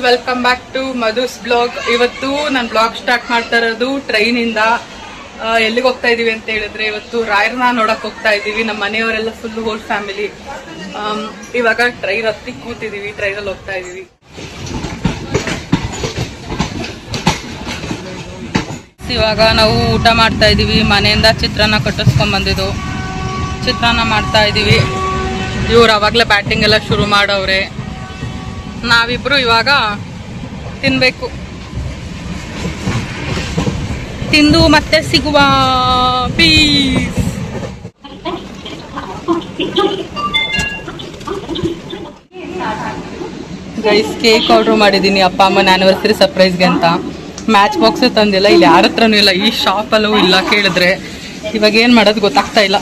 Welcome back to Madhu's blog. ಇವತ್ತು ನಾನು blog start ಮಾಡ್ತಾ ಇರೋದು ಟ್ರೈನ್ ಇಂದ. ಎಲ್ಲಿಗೆ ಹೋಗ್ತಾ ಇದೀವಿ ಅಂತ ಹೇಳಿದ್ರೆ ಇವತ್ತು ರಾಯರನ್ನ ನೋಡಕ್ ಹೋಗ್ತಾ ಇದೀವಿ. ನಮ್ಮ ಮನೆಯವರೆಲ್ಲ ಫುಲ್ ಹೋಲ್ ಫ್ಯಾಮಿಲಿ. ಇವಾಗ ಟ್ರೈನ್ ಹತ್ತಿ ಕೂತಿದೀವಿ, ಟ್ರೈನಲ್ಲಿ ಹೋಗ್ತಾ ಇದೀವಿ. ಇವಾಗ ನಾವು ಊಟ ಮಾಡ್ತಾ ಇದೀವಿ. ಮನೆಯಿಂದ ಚಿತ್ರಾನ್ನ ಕಟ್ಟಿಸ್ಕೊಂಡ್ ಬಂದಿದ್ದು ಚಿತ್ರಾನ್ನ ಮಾಡ್ತಾ ಇದೀವಿ. ಇವ್ರು ಅವಾಗ್ಲೇ ಬ್ಯಾಟಿಂಗ್ ಎಲ್ಲ ಶುರು ಮಾಡವ್ರೆ. ನಾವಿಬ್ರು ಇವಾಗ ತಿನ್ಬೇಕು. ತಿಂದು ಮತ್ತೆ ಸಿಗುವ. ಪೀಸ್. ಗೈಸ್, ಕೇಕ್ ಆರ್ಡರ್ ಮಾಡಿದ್ದೀನಿ ಅಪ್ಪ ಅಮ್ಮನ ಆನಿವರ್ಸರಿ ಸರ್ಪ್ರೈಸ್ಗೆ ಅಂತ. ಮ್ಯಾಚ್ ಬಾಕ್ಸ್ ತಂದಿಲ್ಲ, ಇಲ್ಲಿ ಯಾರ ಹತ್ರನೂ ಇಲ್ಲ, ಈ ಶಾಪಲ್ಲೂ ಇಲ್ಲ ಕೇಳಿದ್ರೆ. ಇವಾಗ ಏನು ಮಾಡೋದು ಗೊತ್ತಾಗ್ತಾ ಇಲ್ಲ.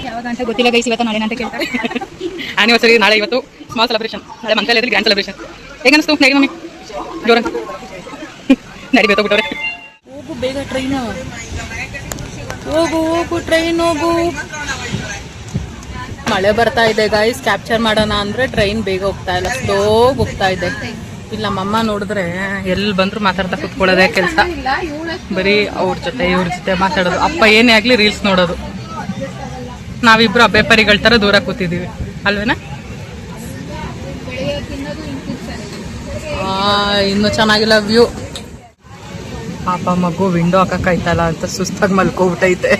ಯಾವಾಗಂತ ಗೊತ್ತಿಲ್ಲ ಗೈಸ್, ಇವತ್ತು ನಾಳೆ ಅಂತ ಕೇಳ್ತಾರೆ. ಆನಿವರ್ಸರಿ ನಾಳೆ, ಇವತ್ತು ಸ್ಮಾಲ್ ಸೆಲೆಬ್ರೇಷನ್, ನಾಳೆ ಮಂತ್ರಾಲಯದಲ್ಲಿ ಗ್ರ್ಯಾಂಡ್ ಸೆಲೆಬ್ರೇಷನ್. ಹೇಗನ್ನಿಸ್ತು ನಡಿ ಮಮ್ಮಿ? ಜೋರ ನಡಿ ಬೇತೋಗ್ಬಿಟ್ಟವ್ರೆ. ಹೋಗು ಬೇಗ ಟ್ರೈನ್, ಹೋಗು ಹೋಗು ಟ್ರೈನ್ ಹೋಗು. ಮಳೆ ಬರ್ತಾ ಇದೆ ಗೈಸ್. ಕ್ಯಾಪ್ಚರ್ ಮಾಡೋಣ ಅಂದ್ರೆ ಟ್ರೈನ್ ಬೇಗ ಹೋಗ್ತಾ ಇಲ್ಲ, ಸ್ಲೋ ಹೋಗ್ತಾ ಇದೆ. ಇಲ್ಲಿ ನಮ್ಮಮ್ಮ ನೋಡಿದ್ರೆ ಎಲ್ಲಿ ಬಂದ್ರು ಮಾತಾಡ್ತಾ ಕುತ್ಕೊಳ್ಳೋದೇ ಕೆಲಸ. ಬರೀ ಅವ್ರ ಜೊತೆ ಇವ್ರ ಜೊತೆ ಮಾತಾಡೋದು. ಅಪ್ಪ ಏನೇ ಆಗ್ಲಿ ರೀಲ್ಸ್ ನೋಡೋದು. ನಾವಿಬ್ರು ಅಬ್ಬೆಪರಿಗಳ ತರ ದೂರ ಕೂತಿದೀವಿ ಅಲ್ವೇನಾ? ಇನ್ನು ಚೆನ್ನಾಗಿಲ್ಲ ವ್ಯೂ. ಪಾಪ ಮಗು ವಿಂಡೋ ಹಾಕಕ್ಕಾಯ್ತಲ್ಲ ಅಂತ ಸುಸ್ತಾಗಿ ಮಲ್ಕೋಬಿಟ್ಟೈತೆ.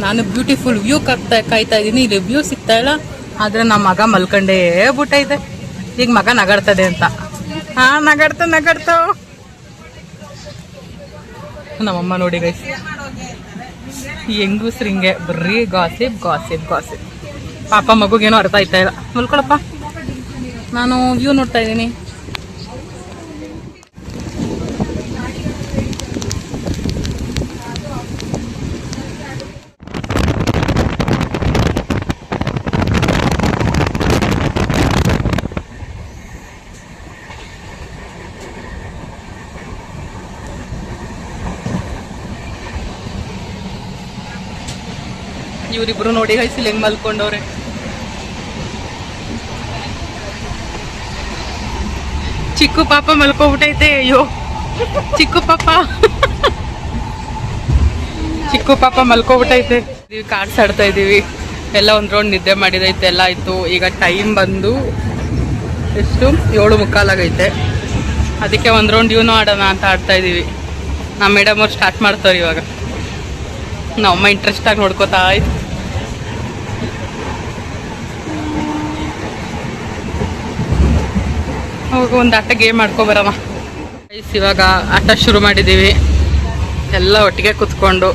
ನಾನು ಬ್ಯೂಟಿಫುಲ್ ವ್ಯೂ ಕಾಯ್ತಾ ಇದ್ದೀನಿ, ಇಲ್ಲಿ ವ್ಯೂ ಸಿಗ್ತಾ ಇಲ್ಲ. ಆದ್ರೆ ನಮ್ಮ ಮಗ ಮಲ್ಕೊಂಡೇ ಬಿಟ್ಟೈತೆ. ಈಗ ಮಗ ನಗಾಡ್ತದೆ ಅಂತ. ಹಾ, ನಗಾಡ್ತಾವ. ನಮ್ಮಮ್ಮ ನೋಡಿ ಗೈಸ್, ಹೆಂಗಸ್ರಿಂಗೆ ಬರೀ ಗಾಸಿಪ್ ಗಾಸಿಪ್ ಗಾಸಿಪ್. ಪಾಪ ಮಗುಗೇನೋ ಅರ್ಥ ಆಯ್ತಾ ಇಲ್ಲ. ಮಲ್ಕೊಳಪ್ಪ, ನಾನು ವ್ಯೂ ನೋಡ್ತಾ ಇದ್ದೀನಿ. ಇವರಿಬ್ರು ನೋಡಿ ಹೈಸಿಲ್ ಹೆಂಗ್ ಮಲ್ಕೊಂಡವ್ರೆ. ಚಿಕ್ಕು ಪಾಪ ಮಲ್ಕೋಬಿಟ್ಟೈತೆ. ಅಯ್ಯೋ ಚಿಕ್ಕು ಪಾಪ ಮಲ್ಕೋಬಿಟ್ಟೈತೆ. ಕಾರ್ಡ್ಸ್ ಆಡ್ತಾ ಇದೀವಿ. ಎಲ್ಲ ಒಂದ್ ರೌಂಡ್ ನಿದ್ದೆ ಮಾಡಿದೈತೆ, ಎಲ್ಲ ಆಯ್ತು. ಈಗ ಟೈಮ್ ಬಂದು ಎಷ್ಟು 7:15 ಆಗೈತೆ. ಅದಕ್ಕೆ ಒಂದ್ ರೌಂಡ್ ಇವನು ಆಡೋಣ ಅಂತ ಆಡ್ತಾ ಇದೀವಿ. ನಮ್ಮ ಮೇಡಮ್ ಅವ್ರು ಸ್ಟಾರ್ಟ್ ಮಾಡ್ತಾರೆ ಇವಾಗ. ನಮ್ಮಮ್ಮ ಇಂಟ್ರೆಸ್ಟ್ ಆಗಿ ನೋಡ್ಕೋತಾ ಆಯ್ತು. ಹೋಗಿ ಒಂದು ಆಟ ಗೇಮ್ ಮಾಡ್ಕೊಬರಮ್ಮ. ಇವಾಗ ಆಟ ಶುರು ಮಾಡಿದ್ದೀವಿ ಎಲ್ಲ ಒಟ್ಟಿಗೆ ಕುತ್ಕೊಂಡು.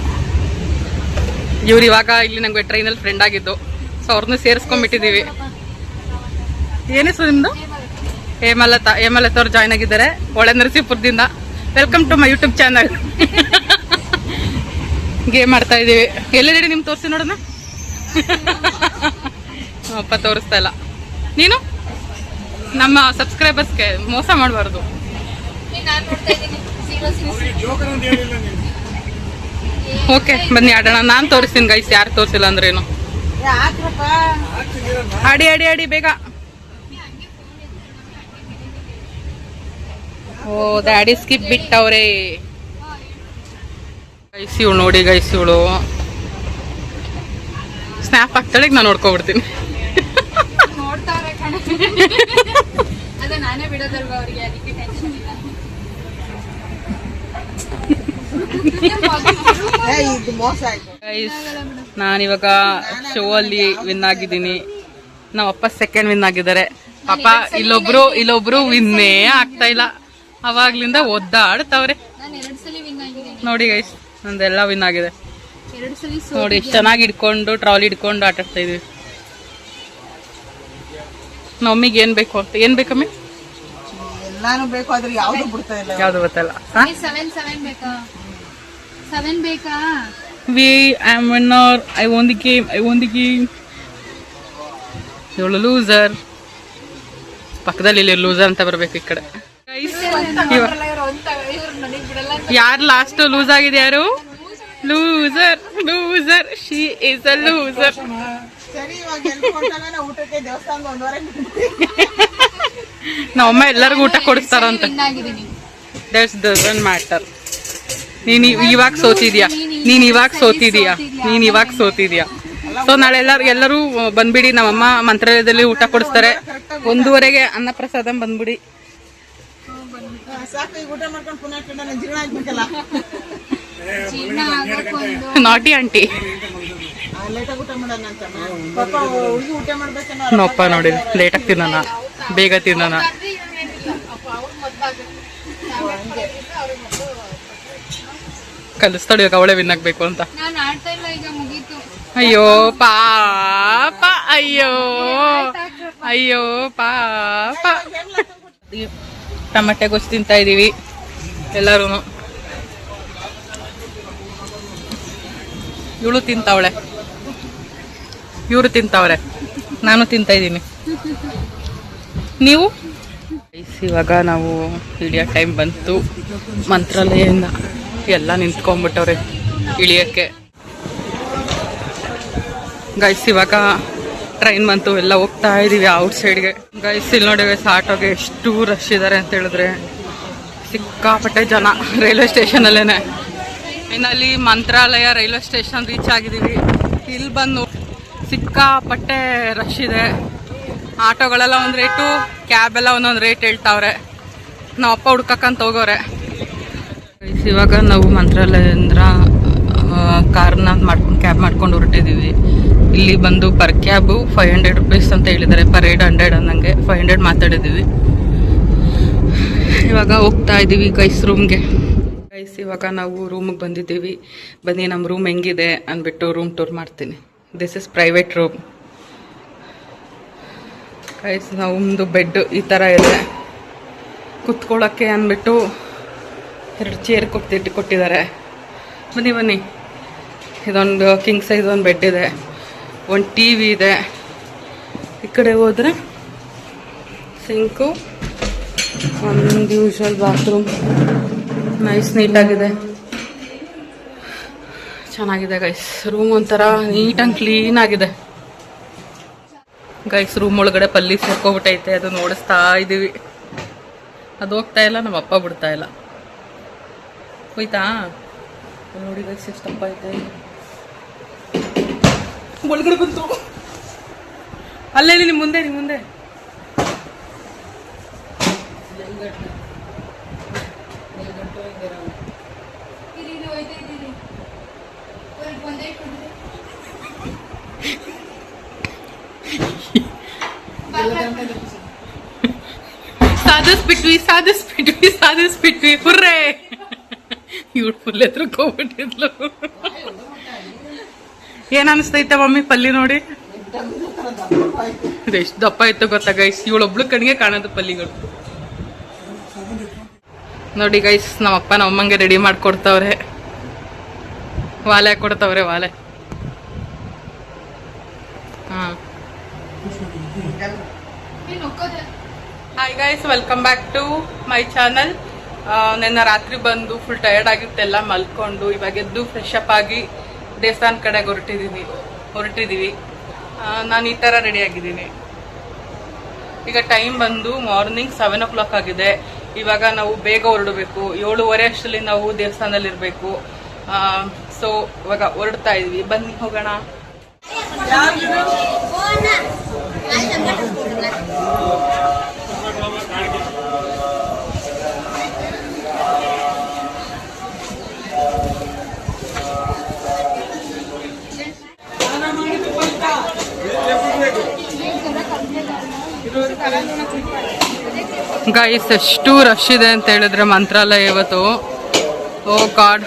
ಇವ್ರು ಇವಾಗ ಇಲ್ಲಿ ನಂಗೆ ಟ್ರೈನಲ್ಲಿ ಫ್ರೆಂಡ್ ಆಗಿದ್ದು, ಸೊ ಅವ್ರನ್ನ ಸೇರಿಸ್ಕೊಂಡ್ಬಿಟ್ಟಿದ್ದೀವಿ. ಏನಿಸ್ರು ನಿಮ್ದು? ಹೇಮಲತಾ ಅವ್ರು ಜಾಯ್ನ್ ಆಗಿದ್ದಾರೆ ಒಳ್ಳೆ ನರಸೀಪುರದಿಂದ. Welcome to my YouTube channel. Game ಮಾಡ್ತಾ ಇದ್ದೀವಿ. ಎಲ್ಲೆಡೆ ನಿಮ್ಗೆ ತೋರಿಸಿ ನೋಡೋಣ. ಅಪ್ಪ ತೋರಿಸ್ತಾ ಇಲ್ಲ. ನೀನು ನಮ್ಮ ಸಬ್ಸ್ಕ್ರೈಬರ್ಸ್ಗೆ ಮೋಸ ಮಾಡಬಾರ್ದು. ಓಕೆ ಬನ್ನಿ ಆಡೋಣ. ನಾನು ತೋರಿಸ್ತೀನಿ ಗೈಸ್, ಯಾರು ತೋರಿಸಿಲ್ಲ ಅಂದ್ರೇನು. ಆಡಿ ಬೇಗ. ಓ ಡ್ಯಾಡಿ ಸ್ಕಿಪ್ ಬಿಟ್ಟವ್ರೆ ಗೈಸ್. ಇವಳು ನೋಡಿ ಗೈಸ್, ಇವಳು ಸ್ನ್ಯಾಪ್ ಹಾಕ್ತಾಳೆ, ನಾನು ನೋಡ್ಕೊಬಿಡ್ತೀನಿ. ನಾನೇ ಬಿಡೋದಲ್ವಾ ಅವ್ರಿಗೆ, ಅದಕ್ಕೆ ಟೆನ್ಷನ್ ಇಲ್ಲ. ನಾನಿವಾಗ ಶೋ ಅಲ್ಲಿ ವಿನ್ ಆಗಿದ್ದೀನಿ. ನಮ್ಮಪ್ಪ ಸೆಕೆಂಡ್ ವಿನ್ ಆಗಿದ್ದಾರೆ. ಪಾಪ ಇಲ್ಲೊಬ್ರು ವಿನ್ನೇ ಆಗ್ತಾ ಇಲ್ಲ. ಅವಾಗ್ಲಿಂದ ಒದ್ದಾಡ್ತವ್ರೆ. ನಾನು 2 ಸಲ ವಿನ್ ಆಗಿದ್ದೀನಿ ನೋಡಿ ಗೈಸ್, ನಂದೆಲ್ಲ ವಿನ್ ಆಗಿದೆ. ಎರಡು ಸಲ ನೋಡಿ ಎಷ್ಟು ಚೆನ್ನಾಗಿ ಹಿಡ್ಕೊಂಡು ಟ್ರಾಲಿ ಹಿಡ್ಕೊಂಡು ಆಟ ಆಡ್ತಾ ಇದೀವಿ. ನಮ್ಮಿಗೆ ಏನ್ ಬೇಕು ಅಂತ ಏನ್ ಬೇಕಮ್ಮಿ? ಎಲ್ಲಾನು ಬೇಕು ಆದ್ರೆ ಯಾವ್ದು ಬಿಡ್ತಾ ಇಲ್ಲ. ಯಾವ್ದು ಗೊತ್ತಲ್ಲ. 7 ಬೇಕಾ? 7 ಬೇಕಾ? I am winner. I won the game. ಇವಳು ಲೂಸರ್. ಪಕ್ಕದಲ್ಲಿ ಇಲ್ಲಿ ಲೂಸರ್ ಅಂತ ಬರ್ಬೇಕು ಈ ಕಡೆ. ಯಾರು ಲಾಸ್ಟ್ ಲೂಸ್ ಆಗಿದೆ? ಯಾರು loser she is a loser. ಸರಿ, ಇವಾಗ ಎಲ್ಕೊಂಡಾಗ ಊಟಕ್ಕೆ ದೇವಸ್ಥಾನದ 1 ವಾರ ನಮ್ಮಮ್ಮ ಎಲ್ಲರಿಗೂ ಊಟ ಕೊಡಿಸ್ತಾರಂತ. That's doesn't matter. ನೀನ್ ಇವಾಗ ಸೋತಿದ್ಯಾ. ಸೊ ನಾಳೆ ಎಲ್ಲರೂ ಬಂದ್ಬಿಡಿ. ನಮ್ಮಮ್ಮ ಮಂತ್ರಾಲಯದಲ್ಲಿ ಊಟ ಕೊಡಿಸ್ತಾರೆ. 1:30ಗೆ ಅನ್ನಪ್ರಸಾದ ಬಂದ್ಬಿಡಿ. ಸಾಕು, ಈಗ ಊಟ ಮಾಡ್ಕೊಂಡು ಪುನಃ ಜೀರ್ಣ ಆಗ್ಬೇಕಲ್ಲ. ನಾಟಿ ಆಂಟಿ ಲೇಟಾಗಿ ಊಟ ಮಾಡೋಣ ಅಂತ ಪಾಪ ಹುಡುಗಿ ಊಟ ಮಾಡ್ಬೇಕನ್ನ. ನೊಪ್ಪ ನೋಡಿ, ಲೇಟಾಗಿ ತಿನ್ನೋಣ, ಬೇಗ ತಿನ್ನೋಣ. ಕಲಿಸ್ತಾಳೆ ಇವಾಗ ಅವಳೇ ವಿನ್ ಆಗ್ಬೇಕು ಅಂತ. ನಾನು ಆಡ್ತಾ ಇಲ್ಲ, ಈಗ ಮುಗೀತು. ಅಯ್ಯೋ ಪಾಪ, ಅಯ್ಯೋ ಪಾಪ. ಟಮಟೆ ಗೊಜ್ಜು ತಿಂತಾ ಇದೀವಿ ಎಲ್ಲರೂ. ಇವಳು ತಿಂತಾವಳೆ, ಇವರು ತಿಂತಾವ್ರೆ, ನಾನು ತಿಂತಾ ಇದ್ದೀನಿ. ನೀವು? ಇವಾಗ ನಾವು ಇಳಿಯೋ ಟೈಮ್ ಬಂತು. ಮಂತ್ರಾಲಯದಿಂದ ಎಲ್ಲ ನಿಂತ್ಕೊಂಡ್ಬಿಟ್ಟವ್ರೆ ಇಳಿಯಕ್ಕೆ. ಗೈಸ್ ಇವಾಗ ಟ್ರೈನ್ ಬಂತು, ಎಲ್ಲ ಹೋಗ್ತಾ ಇದೀವಿ ಔಟ್ ಸೈಡ್ಗೆ. ಗೈಸ್ ಇಲ್ಲಿ ನೋಡಿ ಗೈಸ್, ಆಟೋಗೆ ಎಷ್ಟು ರಶ್ ಇದ್ದಾರೆ ಅಂತ ಹೇಳಿದ್ರೆ ಸಿಕ್ಕಾಪಟ್ಟೆ ಜನ. ರೈಲ್ವೆ ಸ್ಟೇಷನಲ್ಲೇನೆ. ಇನ್ನಲ್ಲಿ ಮಂತ್ರಾಲಯ ರೈಲ್ವೆ ಸ್ಟೇಷನ್ ರೀಚ್ ಆಗಿದ್ದೀವಿ. ಇಲ್ಲಿ ಬಂದು ಸಿಕ್ಕಾಪಟ್ಟೆ ರಶ್ ಇದೆ. ಆಟೋಗಳೆಲ್ಲ ಒಂದು ರೇಟು, ಕ್ಯಾಬ್ ಎಲ್ಲ ಒಂದೊಂದು ರೇಟ್ ಹೇಳ್ತಾವ್ರೆ. ನಾವು ಅಪ್ಪ ಹುಡ್ಕಕ್ಕಂತ ಹೋಗೋರೆ. ಇವಾಗ ನಾವು ಮಂತ್ರಾಲಯದಿಂದ ಕ್ಯಾಬ್ ಮಾಡ್ಕೊಂಡು ಹೊರಟಿದ್ದೀವಿ. ಇಲ್ಲಿ ಬಂದು ಪರ್ ಕ್ಯಾಬು 500 rupees ಅಂತ ಹೇಳಿದ್ದಾರೆ. ಪರ್ ಹೆಡ್ 100 ಅನ್ನಂಗೆ 500 ಮಾತಾಡಿದ್ದೀವಿ. ಇವಾಗ ಹೋಗ್ತಾ ಇದ್ದೀವಿ ಗೈಸ್ ರೂಮ್ಗೆ. ಗೈಸ್ ಇವಾಗ ನಾವು ರೂಮಿಗೆ ಬಂದಿದ್ದೀವಿ. ಬನ್ನಿ ನಮ್ಮ ರೂಮ್ ಹೆಂಗಿದೆ ಅಂದ್ಬಿಟ್ಟು ರೂಮ್ ಟೂರ್ ಮಾಡ್ತೀನಿ. This is private room guys. ನಮ್ಮದು ಬೆಡ್ ಈ ಥರ ಇದೆ. ಕುತ್ಕೊಳ್ಳೋಕ್ಕೆ ಅಂದ್ಬಿಟ್ಟು 2 ಚೇರ್ ಕೊಟ್ಟಿದ್ದಾರೆ. ಬನ್ನಿ. ಇದೊಂದು ಕಿಂಗ್ ಸೈಜ್ ಒಂದು ಬೆಡ್ ಇದೆ, ಒಂದು ಟಿ ವಿ ಇದೆ. ಈ ಕಡೆ ಹೋದರೆ ಸಿಂಕು, ಒಂದು ಯೂಶುವಲ್ ಬಾತ್ರೂಮ್. ನೈಸ್, ನೀಟಾಗಿದೆ, ಚೆನ್ನಾಗಿದೆ ಗೈಸ್. ರೂಮ್ ಒಂಥರ ನೀಟ್ ಆ್ಯಂಡ್ ಕ್ಲೀನ್ ಆಗಿದೆ ಗೈಸ್. ರೂಮ್ ಒಳಗಡೆ ಪಲ್ಲಿ ಸೇರ್ಕೊಬಿಟ್ಟೈತೆ, ಅದು ನೋಡಿಸ್ತಾ ಇದ್ದೀವಿ. ಅದು ಹೋಗ್ತಾ ಇಲ್ಲ, ನಮ್ಮ ಅಪ್ಪ ಬಿಡ್ತಾ ಇಲ್ಲ. ಹೋಯ್ತಾ ನೋಡಿ ಗೈಸ್, ಎಷ್ಟಪ್ಪ ಐತೆ. ಒಳಗಡೆ ಬಂತು, ಅಲ್ಲೇ ನಿಮ್ಮ ಮುಂದೆ. ಸಾಧಿಸ್ಬಿಟ್ವಿ ಹುರ್ರೇ. ಇವಳು ಫುಲ್ ಎದ್ರಕೋಗ್ಬಿಟ್ಟಿದ್ಲು. ಏನ್ ಅನಿಸ್ತೈತೆ ಮಮ್ಮಿ ಪಲ್ಲಿ ನೋಡಿ? ಎಷ್ಟು ದಪ್ಪ ಇತ್ತು ಗೊತ್ತಾ ಗೈಸ್? ಇವಳೊಬ್ಳು ಕಣ್ಣಿಗೆ ಕಾಣೋದು ಪಲ್ಲಿಗಳು. ನೋಡಿ ಗೈಸ್, ನಮ್ಮಪ್ಪ ನಮ್ಮಮ್ಮಂಗೆ ರೆಡಿ ಮಾಡ್ಕೊಡ್ತಾವ್ರೆ. ವಾಲೆ ಕೊಡ್ತಾವ್ರೆ, ವಾಲೆ. Hi guys, welcome back to my channel. ನಿನ್ನೆ ರಾತ್ರಿ ಬಂದು ಫುಲ್ ಟಯರ್ಡ್ ಆಗಿತ್ತೆಲ್ಲ, ಮಲ್ಕೊಂಡು ಇವಾಗ ಎದ್ದು ಫ್ರೆಶ್ ಅಪ್ ಆಗಿ ದೇವಸ್ಥಾನ ಕಡೆಗೆ ಹೊರಟಿದ್ದೀವಿ. ನಾನು ಈ ಥರ ರೆಡಿ ಆಗಿದ್ದೀನಿ. ಈಗ ಟೈಮ್ ಬಂದು ಮಾರ್ನಿಂಗ್ 7 o'clock ಆಗಿದೆ. ಇವಾಗ ನಾವು ಬೇಗ ಹೊರಡಬೇಕು. 7:30 ಅಷ್ಟರಲ್ಲಿ ನಾವು ದೇವಸ್ಥಾನದಲ್ಲಿ ಇರಬೇಕು. ಸೊ ಇವಾಗ ಹೊರಡ್ತಾ ಇದೀವಿ. ಬನ್ನಿ ಹೋಗೋಣ. ಗೈಸ್, ಎಷ್ಟು ರಶ್ ಇದೆ ಅಂತ ಹೇಳಿದ್ರೆ ಮಂತ್ರಾಲಯ ಇವತ್ತು. ಓ ಗಾಡ್,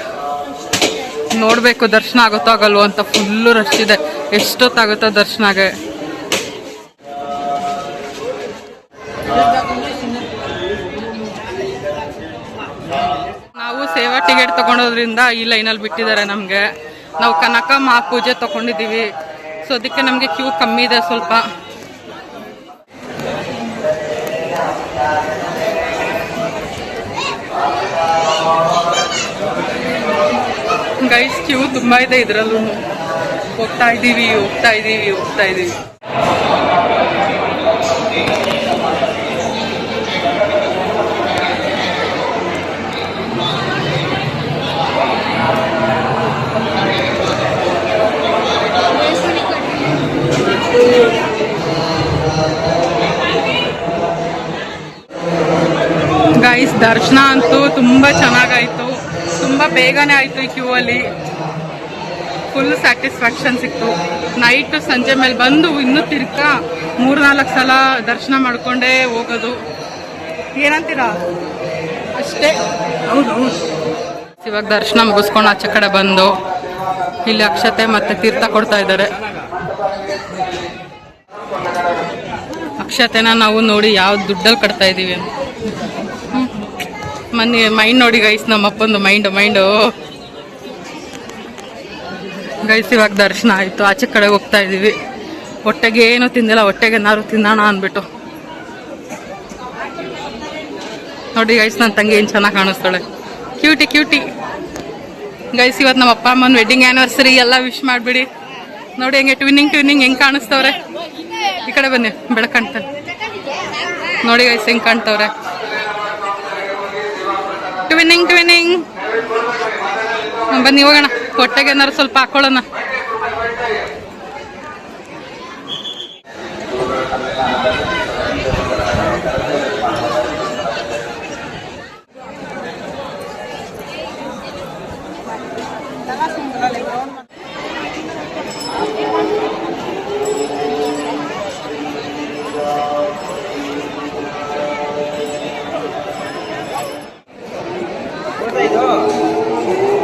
ನೋಡಬೇಕು ದರ್ಶನ ಆಗುತ್ತೋ ಆಗಲ್ವೋ ಅಂತ. ಫುಲ್ಲು ರಶ್ ಇದೆ. ಎಷ್ಟೊತ್ತಾಗುತ್ತೋ ದರ್ಶನಗೆ. ನಾವು ಸೇವಾ ಟಿಕೆಟ್ ತಗೊಂಡೋದ್ರಿಂದ ಈ ಲೈನಲ್ಲಿ ಬಿಟ್ಟಿದ್ದಾರೆ ನಮಗೆ. ನಾವು ಕನಕ ಮಹಾಪೂಜೆ ತಗೊಂಡಿದ್ದೀವಿ, ಸೊ ಅದಕ್ಕೆ ನಮಗೆ ಕ್ಯೂ ಕಮ್ಮಿ ಇದೆ ಸ್ವಲ್ಪ. ಗೈಸ್ ಕ್ಯೂ ತುಂಬ ಇದೆ ಇದರಲ್ಲೂ. ಹೋಗ್ತಾ ಇದ್ದೀವಿ. ಗೈಸ್ ದರ್ಶನ ಅಂತೂ ತುಂಬ ಚೆನ್ನಾಗಾಯಿತು. ತುಂಬ ಬೇಗನೆ ಆಯಿತು. ಈ ಕ್ಯೂ ಅಲ್ಲಿ ಫುಲ್ ಸ್ಯಾಟಿಸ್ಫ್ಯಾಕ್ಷನ್ ಸಿಕ್ತು. ನೈಟ್ ಸಂಜೆ ಮೇಲೆ ಬಂದು ಇನ್ನೂ ತಿರ್ಗಾ 3-4 ಸಲ ದರ್ಶನ ಮಾಡ್ಕೊಂಡೇ ಹೋಗೋದು. ಏನಂತೀರಾ? ಅಷ್ಟೇ. ಇವಾಗ ದರ್ಶನ ಮುಗಿಸ್ಕೊಂಡು ಆಚೆ ಕಡೆ ಬಂದು ಇಲ್ಲಿ ಅಕ್ಷತೆ ಮತ್ತೆ ತೀರ್ಥ ಕೊಡ್ತಾ ಇದ್ದಾರೆ. ಅಕ್ಷತೆನ ನಾವು ನೋಡಿ ಯಾವ ದುಡ್ಡಲ್ಲಿ ಕಟ್ತಾ ಇದ್ದೀವಿ ಅಂತ. ಮೈಂಡ್ ನೋಡಿ ಗೈಸ್, ನಮ್ಮಪ್ಪಂದು ಮೈಂಡು ಗೈಸ್. ಇವಾಗ ದರ್ಶನ ಆಯಿತು, ಆಚೆ ಕಡೆ ಹೋಗ್ತಾ ಇದ್ದೀವಿ. ಹೊಟ್ಟೆಗೆ ಏನೂ ತಿಂದಿಲ್ಲ, ಹೊಟ್ಟೆಗೆ ಏನಾದ್ರು ತಿನ್ನೋಣ ಅಂದ್ಬಿಟ್ಟು. ನೋಡಿ ಗೈಸ್, ನನ್ನ ತಂಗಿ ಏನು ಚೆನ್ನಾಗಿ ಕಾಣಿಸ್ತಾಳೆ. Cutie guys. ಇವತ್ತು ನಮ್ಮ ಅಪ್ಪ ಅಮ್ಮನ ವೆಡ್ಡಿಂಗ್ ಆ್ಯನಿವರ್ಸರಿ ಎಲ್ಲ ವಿಶ್ ಮಾಡಿಬಿಡಿ. ನೋಡಿ ಹೆಂಗೆ ಟ್ವಿನ್ನಿಂಗ್ ಹೆಂಗೆ ಕಾಣಿಸ್ತವ್ರೆ. ಈ ಕಡೆ ಬನ್ನಿ, ಬೆಳಕಂತಾನೆ ನೋಡಿ ಗೈಸ್ ಹೆಂಗೆ ಕಾಣ್ತವ್ರೆ. ಟ್ವಿನ್ನಿಂಗ್ ಬನ್ನಿ ಹೋಗೋಣ. ಹೊಟ್ಟೆಗೆ ಏನಾರು ಸ್ವಲ್ಪ ಹಾಕೊಳ್ಳೋಣ.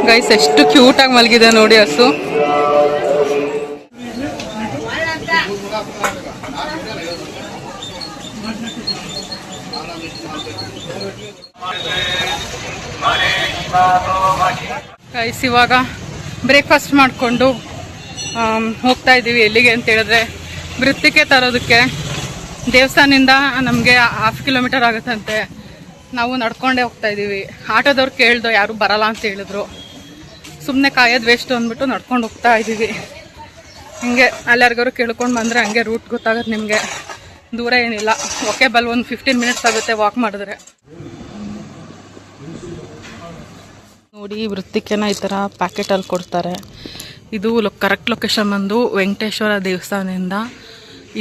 ಗೈಸ್ ಎಷ್ಟು ಕ್ಯೂಟಾಗಿ ಮಲಗಿದೆ ನೋಡಿ ಹಸು. ಗೈಸ್ ಇವಾಗ ಬ್ರೇಕ್ಫಾಸ್ಟ್ ಮಾಡಿಕೊಂಡು ಹೋಗ್ತಾ ಇದ್ದೀವಿ. ಎಲ್ಲಿಗೆ ಅಂತ ಹೇಳಿದ್ರೆ ವೃತ್ತಿಗೆ ತರೋದಕ್ಕೆ. ದೇವಸ್ಥಾನದಿಂದ ನಮಗೆ 1/2 ಕಿಲೋಮೀಟರ್ ಆಗುತ್ತಂತೆ. ನಾವು ನಡ್ಕೊಂಡೇ ಹೋಗ್ತಾ ಇದ್ದೀವಿ. ಆಟೋದವ್ರು ಕೇಳ್ದೋ, ಯಾರು ಬರಲ್ಲ ಅಂತ ಹೇಳಿದ್ರು. ಸುಮ್ಮನೆ ಕಾಯೋದು ವೇಸ್ಟ್ ಅಂದ್ಬಿಟ್ಟು ನಡ್ಕೊಂಡು ಹೋಗ್ತಾ ಇದ್ದೀವಿ. ಹಿಂಗೆ ಅಲ್ಲಾರ್ಗಾರು ಕೇಳ್ಕೊಂಡು ಬಂದರೆ ಹಂಗೆ ರೂಟ್ ಗೊತ್ತಾಗುತ್ತೆ ನಿಮಗೆ. ದೂರ ಏನಿಲ್ಲ, ಒಕೆಬಲ್ ಒಂದು 15 ಮಿನಿಟ್ಸ್ ಆಗುತ್ತೆ ವಾಕ್ ಮಾಡಿದ್ರೆ. ನೋಡಿ ವೃತ್ತಿಕೆನ ಈ ಥರ ಪ್ಯಾಕೆಟಲ್ಲಿ ಕೊಡ್ತಾರೆ. ಇದು ಕರೆಕ್ಟ್ ಲೊಕೇಶನ್ ಬಂದು ವೆಂಕಟೇಶ್ವರ ದೇವಸ್ಥಾನದಿಂದ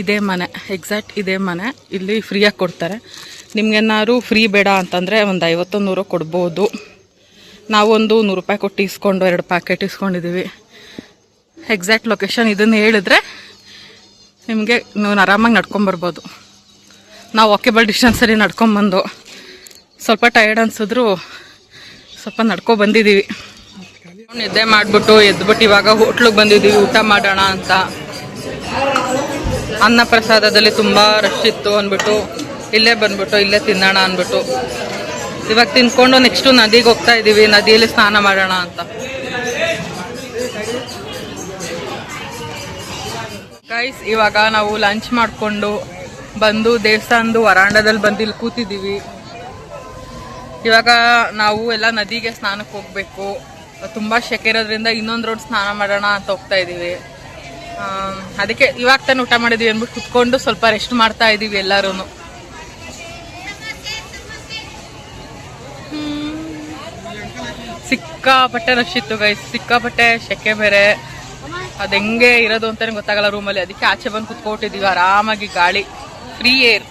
ಇದೇ ಮನೆ, ಎಕ್ಸಾಕ್ಟ್ ಇದೇ ಮನೆ. ಇಲ್ಲಿ ಫ್ರೀಯಾಗಿ ಕೊಡ್ತಾರೆ. ನಿಮ್ಗೇನಾದ್ರು ಫ್ರೀ ಬೇಡ ಅಂತಂದರೆ ಒಂದು 50-100 ಕೊಡ್ಬೋದು. ನಾವೊಂದು 100 ರೂಪಾಯಿ ಕೊಟ್ಟು ಇಸ್ಕೊಂಡು 2 ಪ್ಯಾಕೆಟ್ ಇಸ್ಕೊಂಡಿದ್ದೀವಿ. ಎಕ್ಸಾಕ್ಟ್ ಲೊಕೇಶನ್ ಇದನ್ನು ಹೇಳಿದ್ರೆ ನಿಮಗೆ ನೀವು ಆರಾಮಾಗಿ ನಡ್ಕೊಂಬರ್ಬೋದು. ನಾವು ವಾಕೇಬಲ್ ಡಿಸ್ಟೆನ್ಸಲ್ಲಿ ನಡ್ಕೊಂಬಂದು ಸ್ವಲ್ಪ ಟಯರ್ಡ್ ಅನ್ಸಿದ್ರು ಸ್ವಲ್ಪ ಬಂದಿದ್ದೀವಿ. ನಿದ್ದೆ ಮಾಡಿಬಿಟ್ಟು ಎದ್ಬಿಟ್ಟು ಇವಾಗ ಹೋಟ್ಲಿಗೆ ಬಂದಿದ್ದೀವಿ ಊಟ ಮಾಡೋಣ ಅಂತ. ಅನ್ನ ಪ್ರಸಾದದಲ್ಲಿ ತುಂಬ ರಶ್ ಇತ್ತು ಅಂದ್ಬಿಟ್ಟು ಇಲ್ಲೇ ಬಂದ್ಬಿಟ್ಟು ಇಲ್ಲೇ ತಿನ್ನೋಣ ಅಂದ್ಬಿಟ್ಟು ಇವಾಗ ತಿನ್ಕೊಂಡು ನೆಕ್ಸ್ಟು ನದಿಗೆ ಹೋಗ್ತಾ ಇದ್ದೀವಿ. ನದಿಯಲ್ಲಿ ಸ್ನಾನ ಮಾಡೋಣ ಅಂತ. ಗೈಸ್ ಇವಾಗ ನಾವು ಲಂಚ್ ಮಾಡಿಕೊಂಡು ಬಂದು ದೇವಸ್ಥಾನದ ವರಾಂಡದಲ್ಲಿ ಬಂದು ಇಲ್ಲಿ ಕೂತಿದ್ದೀವಿ. ಇವಾಗ ನಾವು ಎಲ್ಲ ನದಿಗೆ ಸ್ನಾನಕ್ಕೆ ಹೋಗಬೇಕು. ತುಂಬ ಶೆಕೆ ಇರೋದ್ರಿಂದ ಇನ್ನೊಂದು ರೋಡ್ ಸ್ನಾನ ಮಾಡೋಣ ಅಂತ ಹೋಗ್ತಾ ಇದ್ದೀವಿ. ಅದಕ್ಕೆ ಇವಾಗ ತಾನು ಊಟ ಮಾಡಿದ್ದೀವಿ ಅಂದ್ಬಿಟ್ಟು ಕುತ್ಕೊಂಡು ಸ್ವಲ್ಪ ರೆಸ್ಟ್ ಮಾಡ್ತಾ ಇದ್ದೀವಿ ಎಲ್ಲರೂ. ಸಿಕ್ಕಾಪಟ್ಟೆ ರಶ್ ಇತ್ತು ಗೈಸ್, ಸಿಕ್ಕಾಪಟ್ಟೆ ಶೆಕೆ ಬೇರೆ. ಅದು ಹೆಂಗೆ ಇರೋದು ಅಂತಾನೆ ಗೊತ್ತಾಗಲ್ಲ ರೂಮಲ್ಲಿ. ಅದಕ್ಕೆ ಆಚೆ ಬಂದು ಕುತ್ಕೊಟ್ಟಿದ್ದೀವಿ ಆರಾಮಾಗಿ, ಗಾಳಿ, ಫ್ರೀ ಏರ್.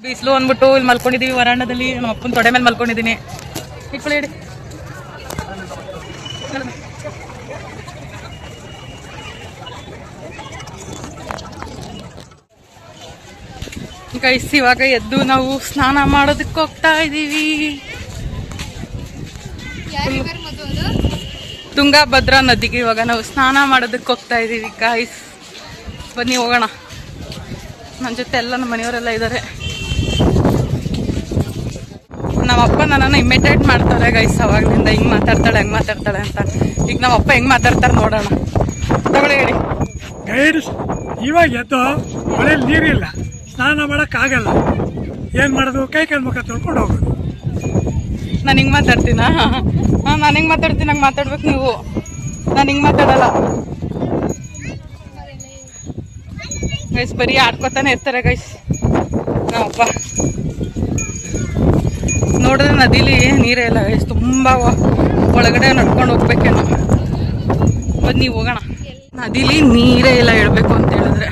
ಬಿಸಿಲು ಅಂದ್ಬಿಟ್ಟು ಇಲ್ಲಿ ಮಲ್ಕೊಂಡಿದ್ದೀವಿ ವರಾಂಡದಲ್ಲಿ. ನಮ್ಮ ಅಪ್ಪನ ತೊಡೆ ಮೇಲೆ ಮಲ್ಕೊಂಡಿದ್ದೀನಿ. ಇಟ್ಕೊಳ್ಳಿ ಹೇಳಿ. ಗೈಸ್ ಇವಾಗ ಎದ್ದು ನಾವು ಸ್ನಾನ ಮಾಡೋದಕ್ಕೆ ಹೋಗ್ತಾ ಇದೀವಿ. ತುಂಗಾಭದ್ರಾ ನದಿಗೆ ಇವಾಗ ನಾವು ಸ್ನಾನ ಮಾಡೋದಕ್ಕೆ ಹೋಗ್ತಾ ಇದೀವಿ ಗೈಸ್. ಬನ್ನಿ ಹೋಗೋಣ. ನನ್ನ ಜೊತೆ ಎಲ್ಲ ನಮ್ಮ ಮನೆಯವರೆಲ್ಲ ಇದ್ದಾರೆ. ನಮ್ಮಪ್ಪ ನನ್ನನ್ನು ಇಮಿಟೇಟ್ ಮಾಡ್ತಾರೆ ಗೈಸ್ ಅವಾಗಲಿಂದ. ಹಿಂಗೆ ಮಾತಾಡ್ತಾಳೆ ಹಂಗೆ ಮಾತಾಡ್ತಾಳೆ ಅಂತ. ಈಗ ನಮ್ಮಪ್ಪ ಹೆಂಗೆ ಮಾತಾಡ್ತಾರೆ ನೋಡೋಣ. ತಗೊಳ್ಳಿ ಹೇಳಿ. ಗೈಡ್ ಇವಾಗ ಎದ್ದು ಮಳೆಯಲ್ಲಿ ನೀರಿಲ್ಲ, ಸ್ನಾನ ಮಾಡೋಕ್ಕಾಗಲ್ಲ. ಏನು ಮಾಡೋದು? ಕೈ ಕಾಲು ಮುಖ ತೊಳ್ಕೊಂಡು ಹೋಗೋದು. ನಾನು ಹಿಂಗೆ ಮಾತಾಡ್ತೀನಾ? ಹಾಂ, ನಾನು ಹಿಂಗೆ ಮಾತಾಡ್ತೀನಿ, ಹಂಗೆ ಮಾತಾಡ್ಬೇಕು ನೀವು. ನಾನು ಹಿಂಗೆ ಮಾತಾಡಲ್ಲ ಗೈಸ್. ಬರೀ ಆಡ್ಕೊತಾನೆ ಇರ್ತಾರೆ ಗೈಸ್ ನಮ್ಮಪ್ಪ. ನೋಡಿದ್ರೆ ನದಿಲಿ ನೀರೇ ಇಲ್ಲ ಗೈಸ್. ತುಂಬ ಒಳಗಡೆ ನಡ್ಕೊಂಡು ಹೋಗ್ಬೇಕೇನೋ. ಬನ್ನಿ ಹೋಗೋಣ. ನದಿಲಿ ನೀರೇ ಇಲ್ಲ ಹೇಳ್ಬೇಕು ಅಂತ ಹೇಳಿದ್ರೆ.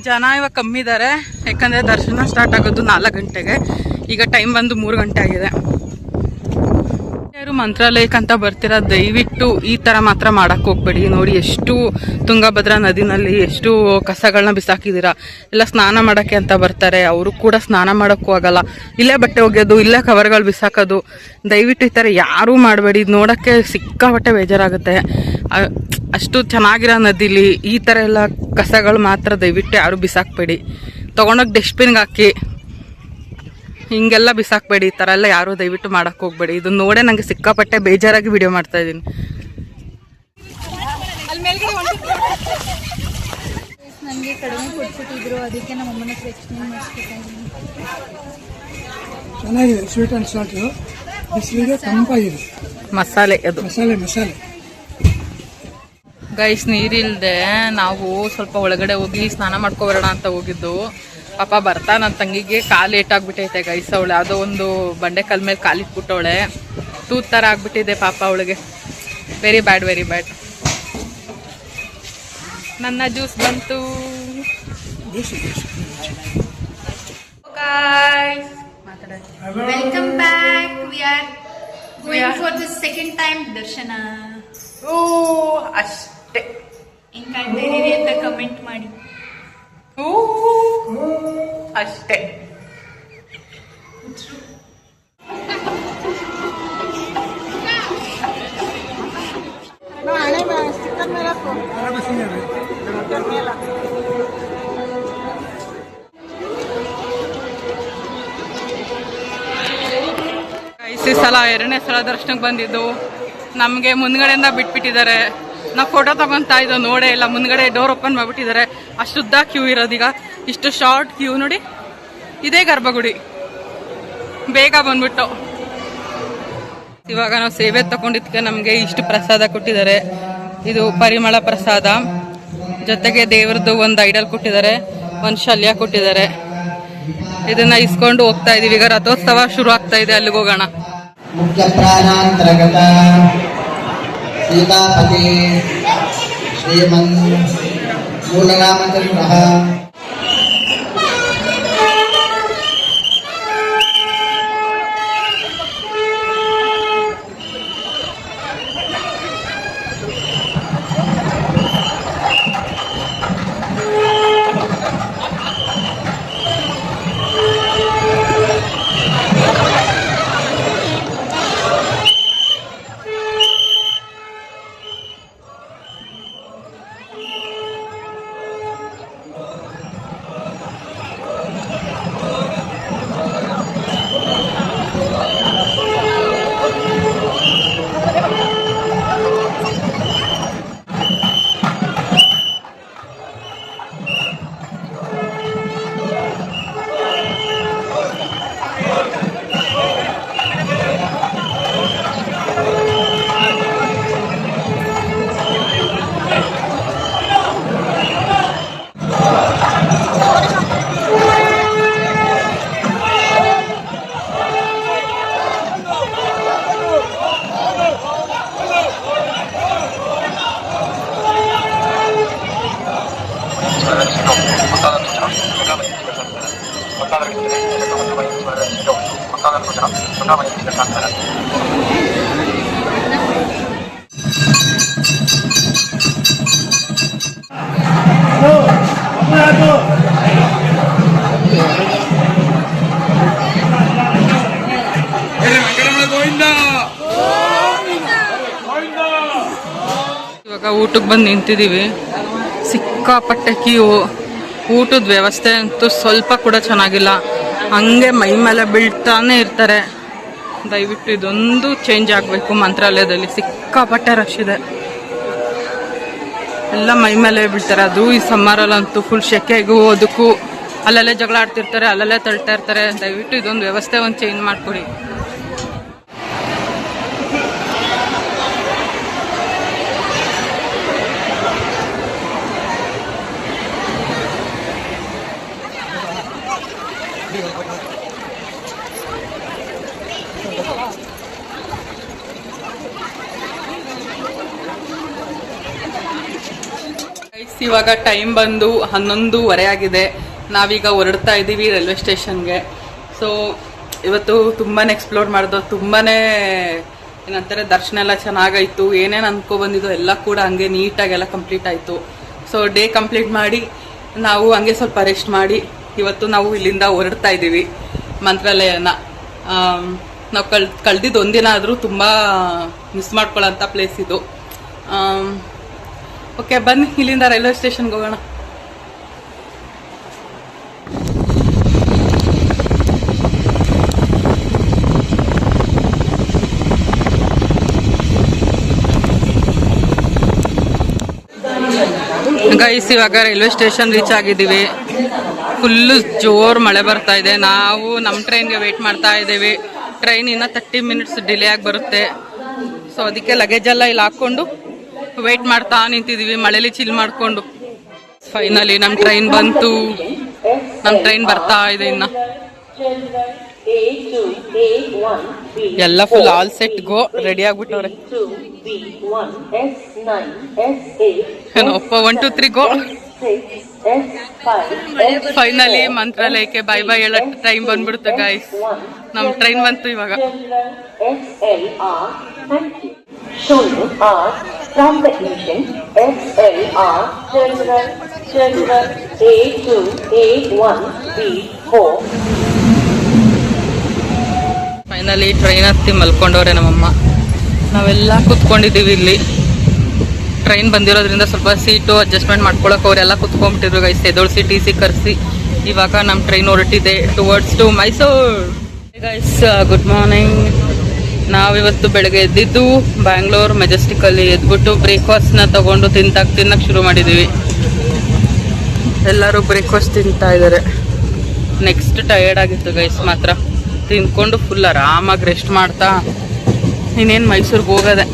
ಜನ ಇವಾಗ ಕಮ್ಮಿ ಇದ್ದಾರೆ, ಯಾಕಂದರೆ ದರ್ಶನ ಸ್ಟಾರ್ಟ್ ಆಗೋದು 4 ಗಂಟೆಗೆ. ಈಗ ಟೈಮ್ ಬಂದು 3 ಗಂಟೆ ಆಗಿದೆ. ಯಾರು ಮಂತ್ರಾಲಯಕ್ಕೆ ಅಂತ ಬರ್ತೀರಾ, ದಯವಿಟ್ಟು ಈ ಥರ ಮಾತ್ರ ಮಾಡಕ್ಕೆ ಹೋಗ್ಬೇಡಿ. ನೋಡಿ ಎಷ್ಟು ತುಂಗಭದ್ರಾ ನದಿನಲ್ಲಿ ಎಷ್ಟು ಕಸಗಳನ್ನ ಬಿಸಾಕಿದ್ದೀರಾ. ಎಲ್ಲ ಸ್ನಾನ ಮಾಡೋಕ್ಕೆ ಅಂತ ಬರ್ತಾರೆ, ಅವರು ಕೂಡ ಸ್ನಾನ ಮಾಡೋಕ್ಕೂ ಆಗಲ್ಲ. ಇಲ್ಲೇ ಬಟ್ಟೆ ಒಗೆಯೋದು, ಇಲ್ಲೇ ಕವರ್ಗಳು ಬಿಸಾಕೋದು. ದಯವಿಟ್ಟು ಈ ಥರ ಯಾರೂ ಮಾಡಬೇಡಿ. ನೋಡೋಕ್ಕೆ ಸಿಕ್ಕಾಪಟ್ಟೆ ಬೇಜಾರಾಗುತ್ತೆ. ಅಷ್ಟು ಚೆನ್ನಾಗಿರೋ ನದಿಲಿ ಈ ಥರ ಎಲ್ಲ ಕಸಗಳು ಮಾತ್ರ ದಯವಿಟ್ಟು ಯಾರು ಬಿಸಾಕಬೇಡಿ. ತೊಗೊಂಡೋಗಿ ಡಸ್ಟ್ಬಿನ್ಗೆ ಹಾಕಿ, ಹಿಂಗೆಲ್ಲ ಬಿಸಾಕಬೇಡಿ. ಈ ಥರ ಎಲ್ಲ ಯಾರೂ ದಯವಿಟ್ಟು ಮಾಡೋಕ್ಕೆ ಹೋಗ್ಬೇಡಿ. ಇದು ನೋಡೇ ನನಗೆ ಸಿಕ್ಕಾಪಟ್ಟೆ ಬೇಜಾರಾಗಿ ವಿಡಿಯೋ ಮಾಡ್ತಾ ಇದ್ದೀನಿ. ನನಗೆ ಕಡಿಮೆ ಕೊಟ್ಬಿಟ್ಟಿದ್ರು, ಅದಕ್ಕೆ ನಮ್ಮ ಅಮ್ಮನ ಹತ್ರ ಎಕ್ಸ್ಪ್ಲೇನ್ ಮಾಡಿಸ್ಕೊತಾ ಇದ್ದೀನಿ. ಚೆನ್ನಾಗಿದೆ, ಸ್ವೀಟ್ ಆ್ಯಂಡ್ ಸಾಲ್ಟ್. ಬಿಸಿಲಿಗೆ ತಂಪಾಗಿದೆ. ಮಸಾಲೆ ಅದು ಮಸಾಲೆ ಗೈಸ್. ನೀರಿಲ್ದೆ ನಾವು ಸ್ವಲ್ಪ ಒಳಗಡೆ ಹೋಗಿ ಸ್ನಾನ ಮಾಡ್ಕೊಬರೋಣ ಅಂತ ಹೋಗಿದ್ದು. ಪಾಪ ಬರ್ತಾ ನನ್ನ ತಂಗಿಗೆ ಕಾಲು ಏಟಾಗ್ಬಿಟ್ಟೈತೆ ಗೈಸ್. ಅವಳು ಯಾವುದೋ ಒಂದು ಬಂಡೆ ಕಲ್ ಮೇಲೆ ಕಾಲಿಟ್ಬಿಟ್ಟವಳೆ. ತೂತ್ ಥರ ಆಗ್ಬಿಟ್ಟಿದೆ ಪಾಪ ಅವಳಿಗೆ. Very bad, very bad. ನನ್ನ ಜ್ಯೂಸ್ ಬಂತು. Welcome back. We are going for the second time ದರ್ಶನ. ಓ ಅಷ್ಟೇ. ಹೆಂಗ್ ಕಾಣ್ತಾ ಇದೀವಿ ಅಂತ ಕಮೆಂಟ್ ಮಾಡಿ. ಓ ಅಷ್ಟೇ. ಸ್ಟಿಕ್ಕರ್ ಮೇಲೆ ಹಾಕು. ಸ್ಟಿಕ್ಕರ್ ಮೇಲೆ ಹಾಕು. ಈ ಸಲ 2ನೇ ಸಲ ದರ್ಶನಕ್ಕೆ ಬಂದಿದ್ದು. ನಮಗೆ ಮುಂದ್ಗಡೆಯಿಂದ ಬಿಟ್ಬಿಟ್ಟಿದ್ದಾರೆ. ನಾವು ಫೋಟೋ ತಗೊತಾ ಇದ್ದೋ ನೋಡೇ ಇಲ್ಲ. ಮುಂದ್ಗಡೆ ಡೋರ್ ಓಪನ್ ಮಾಡಿಬಿಟ್ಟಿದ್ದಾರೆ. ಅಷ್ಟುದ್ದ ಕ್ಯೂ ಇರೋದೀಗ. ಇಷ್ಟು ಶಾರ್ಟ್ ಕ್ಯೂ ನೋಡಿ. ಇದೇ ಗರ್ಭಗುಡಿ. ಬೇಗ ಬಂದ್ಬಿಟ್ಟು ಇವಾಗ ನಾವು ಸೇವೆ ತಗೊಂಡಿದ್ದಕ್ಕೆ ನಮಗೆ ಇಷ್ಟು ಪ್ರಸಾದ ಕೊಟ್ಟಿದ್ದಾರೆ. ಇದು ಪರಿಮಳ ಪ್ರಸಾದ, ಜೊತೆಗೆ ದೇವ್ರದ್ದು ಒಂದು ಐಡಲ್ ಕೊಟ್ಟಿದ್ದಾರೆ, ಒಂದು ಶಲ್ಯ ಕೊಟ್ಟಿದ್ದಾರೆ. ಇದನ್ನ ಇಸ್ಕೊಂಡು ಹೋಗ್ತಾ ಇದೀವಿ. ಈಗ ರಥೋತ್ಸವ ಶುರು ಆಗ್ತಾ ಇದೆ, ಅಲ್ಲಿಗೆ ಹೋಗೋಣ. ಮುಖ್ಯ ಪ್ರಾಣಾಂತರ್ಗತ ಸೀತಾಪತಿ ಶ್ರೀಮನ್ ಮೂಲರಾಮಚಂದ್ರ ಊಟಕ್ಕೆ ಬಂದು ನಿಂತಿದ್ದೀವಿ. ಸಿಕ್ಕಾಪಟ್ಟೆ ಕ್ಯೂ. ಊಟದ ವ್ಯವಸ್ಥೆ ಅಂತೂ ಸ್ವಲ್ಪ ಕೂಡ ಚೆನ್ನಾಗಿಲ್ಲ. ಹಂಗೆ ಮೈ ಮೇಲೆ ಬೀಳ್ತಾನೆ ಇರ್ತಾರೆ. ದಯವಿಟ್ಟು ಇದೊಂದು ಚೇಂಜ್ ಆಗಬೇಕು. ಮಂತ್ರಾಲಯದಲ್ಲಿ ಸಿಕ್ಕಾಪಟ್ಟೆ ರಶ್ ಇದೆ. ಎಲ್ಲ ಮೈ ಮೇಲೆ ಬೀಳ್ತಾರೆ. ಅದು ಈ ಸಮ್ಮರಲ್ಲಂತೂ ಫುಲ್ ಶೆಕೆಗೂ ಅದಕ್ಕೂ ಅಲ್ಲಲ್ಲೇ ಜಗಳ ಆಡ್ತಿರ್ತಾರೆ, ಅಲ್ಲಲ್ಲೇ ತಳ್ತಾ ಇರ್ತಾರೆ. ದಯವಿಟ್ಟು ಇದೊಂದು ವ್ಯವಸ್ಥೆ ಒಂದು ಚೇಂಜ್ ಮಾಡಿಕೊಡಿ. ಇವಾಗ ಟೈಮ್ ಬಂದು 11:30 ಆಗಿದೆ. ನಾವೀಗ ಹೊರಡ್ತಾ ಇದ್ದೀವಿ ರೈಲ್ವೆ ಸ್ಟೇಷನ್ಗೆ. ಸೊ ಇವತ್ತು ತುಂಬಾ ಎಕ್ಸ್ಪ್ಲೋರ್ ಮಾಡಿದ್ದು, ತುಂಬಾ ಏನಂತಾರೆ ದರ್ಶನ ಎಲ್ಲ ಚೆನ್ನಾಗಾಯ್ತು. ಏನೇನು ಅನ್ಕೊಬಂದಿದ್ದು ಎಲ್ಲ ಕೂಡ ಹಂಗೆ ನೀಟಾಗೆಲ್ಲ ಕಂಪ್ಲೀಟ್ ಆಯಿತು. ಸೊ ಡೇ ಕಂಪ್ಲೀಟ್ ಮಾಡಿ ನಾವು ಹಂಗೆ ಸ್ವಲ್ಪ ರೆಸ್ಟ್ ಮಾಡಿ ಇವತ್ತು ನಾವು ಇಲ್ಲಿಂದ ಹೊರಡ್ತಾ ಇದ್ದೀವಿ ಮಂತ್ರಾಲಯನ. ನಾವು ಕಳೆದಿದ್ದು ಒಂದಿನ ಆದರೂ ತುಂಬ ಮಿಸ್ ಮಾಡ್ಕೊಳ್ಳೋಂಥ ಪ್ಲೇಸ್ ಇದು. ಓಕೆ, ಬನ್ನಿ ಇಲ್ಲಿಂದ ರೈಲ್ವೆ ಸ್ಟೇಷನ್ಗೆ ಹೋಗೋಣ. ಗೈಸ್, ಇವಾಗ ರೈಲ್ವೆ ಸ್ಟೇಷನ್ ರೀಚ್ ಆಗಿದ್ದೀವಿ. ಫುಲ್ಲು ಜೋರು ಮಳೆ ಬರ್ತಾ ಇದೆ. ನಾವು ನಮ್ಮ ಟ್ರೈನ್ಗೆ ವೇಟ್ ಮಾಡ್ತಾ ಇದ್ದೀವಿ. ಟ್ರೈನ್ ಇನ್ನು 30 ಮಿನಿಟ್ಸ್ ಡಿಲೇ ಆಗಿ ಬರುತ್ತೆ. ಸೊ ಅದಕ್ಕೆ ಲಗೇಜ್ ಎಲ್ಲ ಇಲ್ಲಿ ಹಾಕ್ಕೊಂಡು ವೇಟ್ ಮಾಡ್ತಾ ನಿಂತಿದ್ದೀವಿ ಮಳೆಲಿ ಚಿಲ್ ಮಾಡಿಕೊಂಡು. ಫೈನಲಿ ನಮ್ಮ ಟ್ರೈನ್ ಬಂತು. ನಮ್ಮ ಟ್ರೈನ್ ಬರ್ತಾ ಇದೆ. ಇನ್ನು ಎಲ್ಲ full all set go ready ಆಗ್ಬಿಟ್ಟವ್ರೆ. 1 2 3 ಗೋ. ಫೈನಲಿ ಮಂತ್ರಾಲಯಕ್ಕೆ ಬೈ ಬೈ ಹೇಳೋ ಟೈಮ್ ಬಂದ್ಬಿಡುತ್ತೆ ಗೈಸ್. ನಮ್ಮ ಟ್ರೈನ್ ಬಂತು ಇವಾಗ. From the station SLR Terminal A281B4. Finally train ಹತ್ತಿ ಮಲ್ಕೊಂಡವ್ರೆ ನಮ್ಮಮ್ಮ. ನಾವೆಲ್ಲ ಕೂತ್ಕೊಂಡಿದ್ದೀವಿ ಇಲ್ಲಿ. ಟ್ರೈನ್ ಬಂದಿರೋದ್ರಿಂದ ಸ್ವಲ್ಪ ಸೀಟು ಅಡ್ಜಸ್ಟ್ಮೆಂಟ್ ಮಾಡ್ಕೊಳಕ್ಕೆ ಅವರೆಲ್ಲ ಕೂತ್ಕೊಂಡ್ಬಿಟ್ಟಿದ್ರು ಗೈಸ್. ಎದೊಳಿಸಿ TC ಕರೆಸಿ ಇವಾಗ ನಮ್ಮ ಟ್ರೈನ್ ಹೊರಟಿದೆ towards to Mysuru. Guys, good morning. ನಾವಿವತ್ತು ಬೆಳಗ್ಗೆ ಎದ್ದಿದ್ದು ಬ್ಯಾಂಗ್ಳೂರ್ ಮೆಜೆಸ್ಟಿಕಲ್ಲಿ. ಎದ್ಬಿಟ್ಟು ಬ್ರೇಕ್ಫಾಸ್ಟ್ನ ತಗೊಂಡು ತಿನ್ನಕ್ಕೆ ಶುರು ಮಾಡಿದ್ದೀವಿ. ಎಲ್ಲರೂ ಬ್ರೇಕ್ಫಾಸ್ಟ್ ತಿಂತಾ ಇದ್ದಾರೆ. ನೆಕ್ಸ್ಟ್ ಟಯರ್ಡ್ ಆಗಿತ್ತು ಗೈಸ್. ಮಾತ್ರ ತಿಂದ್ಕೊಂಡು ಫುಲ್ ಆರಾಮಾಗಿ ರೆಸ್ಟ್ ಮಾಡ್ತಾ ಇನ್ನೇನು ಮೈಸೂರಿಗೆ ಹೋಗೋದೆ.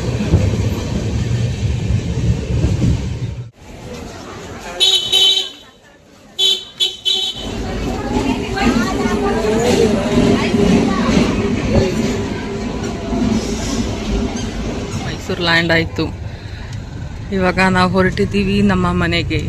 ಮೈಸೂರು ಲ್ಯಾಂಡ್ ಆಯಿತು. ಇವಾಗ ನಾವು ಹೊರಟಿದ್ದೀವಿ ನಮ್ಮ ಮನೆಗೆ.